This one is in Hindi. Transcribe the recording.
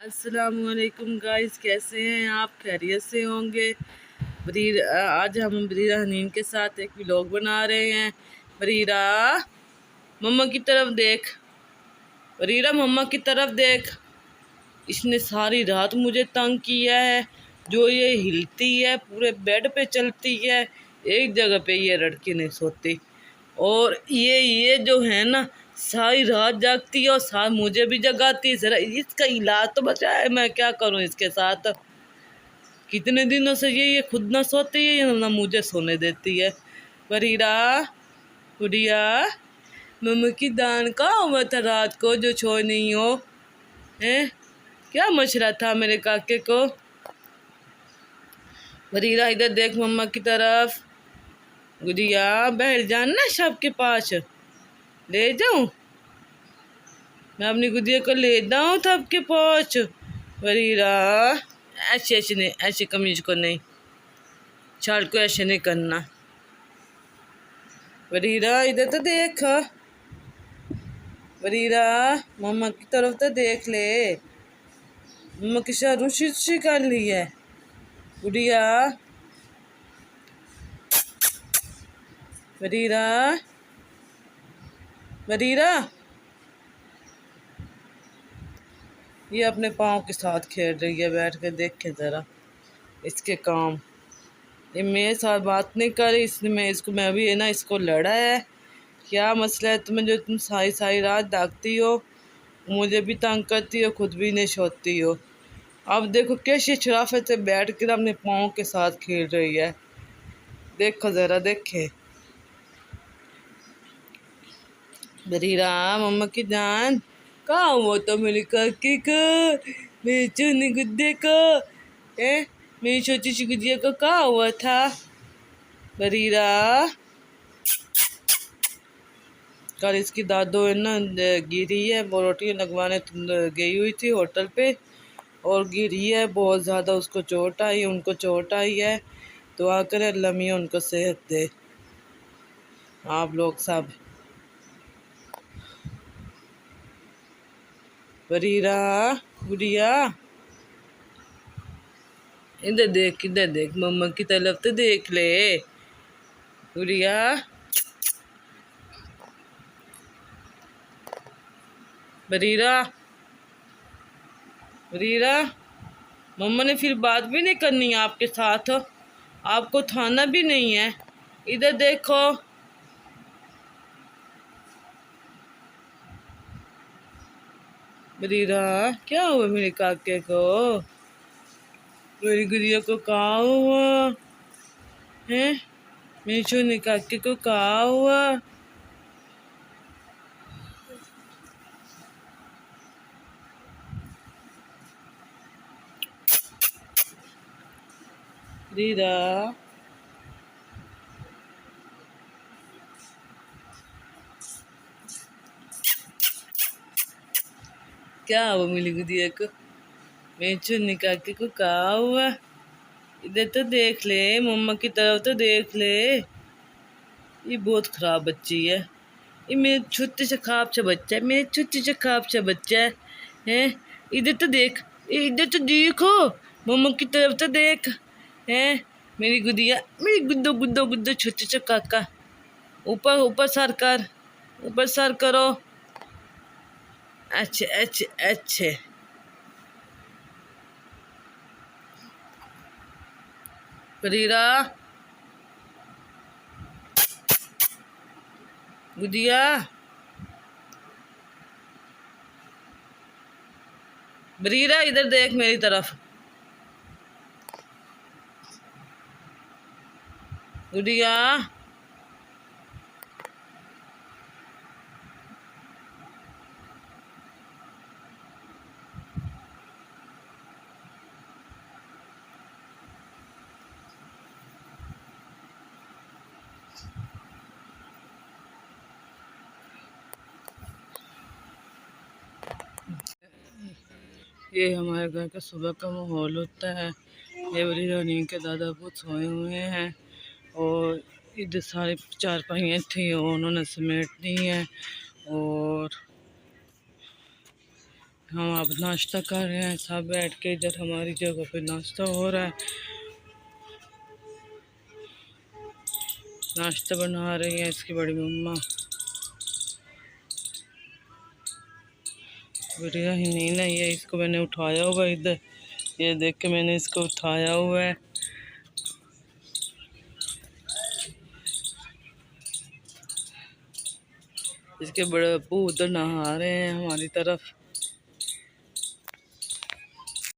अस्सलामुअलैकुम गाइस, कैसे हैं आप? खैरियत से होंगे। आज हम बरीरा हनीन के साथ एक व्लॉग बना रहे हैं। बरीरा, मम्मा की तरफ देख। बरीरा, मम्मा की तरफ देख। इसने सारी रात मुझे तंग किया है। जो ये हिलती है पूरे बेड पे चलती है, एक जगह पे ये लड़की नहीं सोती। और ये जो है ना, सारी रात जागती है और साथ मुझे भी जगाती है। जरा इसका इलाज तो बचाए, मैं क्या करूं इसके साथ। कितने दिनों से ये खुद ना सोती है ना मुझे सोने देती है। बरीरा, गुड़िया, मम्मी की दान कहाँ हुआ था रात को जो छोड़ नहीं हो? हैं, क्या मशरा था मेरे काके को? बरीरा, इधर देख मम्मा की तरफ। गुड़िया, बैठ जाना शब के पास। ले जाऊं मैं अपनी गुड़िया को? ले जाऊं थप के पास? बरीरा, ऐसे ऐसे नहीं, ऐसे कमीज को नहीं, शाल को ऐसे नहीं करना। बरीरा, इधर तो देख। बरीरा, मम्मा की तरफ तो देख ले। मम्मा की शायद रुशी कर ली है। गुड़िया, बरीरा, बरीरा, ये अपने पाँव के साथ खेल रही है बैठ के। देखे जरा इसके काम। ये मेरे साथ बात नहीं कर रही, इसलिए मैं भी है ना इसको लड़ा है। क्या मसला है तुम्हें जो तुम सारी सारी रात जागती हो, मुझे भी तंग करती हो, खुद भी नहीं सोती हो। अब देखो कैसी शराफत से बैठ कर अपने पाँव के साथ खेल रही है। देखो जरा, देखे। बरीरा, मम्मा की जान कहाँ हुआ तो मेरी काकी को, मेरी चुनी गुद्दे को, मेरी छोटी सी गुड़िया को कहाँ हुआ था? बरीरा, कल इसकी दादो है ना गिरी है, वो रोटी लगवाने गई हुई थी होटल पे और गिरी है बहुत ज़्यादा। उसको चोट आई, उनको चोट आई है। तो आकर अल्लाह मियाँ उनको सेहत दे। आप लोग सब। बरीरा, गुड़िया, इधर देख, इधर देख, मम्मा की तरफ तो देख ले। गुड़िया, बरीरा, बरीरा, मम्मा ने फिर बात भी नहीं करनी है आपके साथ? आपको थाना भी नहीं है? इधर देखो। बरीरा, क्या हुआ मेरे काके को? मेरी गुड़िया को कहाँ हुआ है? मेरी छोटी काके को कहाँ हुआ? बरीरा, क्या हुआ मेरी गुड़िया को? मेरी छोटी काके को कहाँ हुआ? इधर तो देख ले, मम्मा की तरफ तो देख ले। ये बहुत खराब बच्ची है। ये मेरे छोटे से खाब से बच्चा है, मेरे छोटे से खाब से बच्चा है। हैं, इधर तो देख, इधर तो देखो, मम्मा की तरफ तो देख। हैं, मेरी गुड़िया, मेरी गुद्दो गुद्दो गुद्दो छोटे से काका। ऊपर ऊपर सर कर, ऊपर सर करो। अच्छे अच्छे अच्छे। बरीरा, गुड़िया, बरीरा, इधर देख मेरी तरफ। गुड़िया, ये हमारे घर का सुबह का माहौल होता है। ये बड़ी रानी के दादा बहुत सोए हुए हैं और इधर सारी चारपाइयाँ थी उन्होंने समेट दी हैं। और हम अब नाश्ता कर रहे हैं सब बैठ के। इधर हमारी जगह पे नाश्ता हो रहा है। नाश्ता बना रही है इसकी बड़ी मम्मा। बढ़िया ही नींद है ये, इसको मैंने उठाया हुआ है इधर, ये देख के मैंने इसको उठाया हुआ है। इसके बड़े अब्बू उधर नहा रहे हैं हमारी तरफ।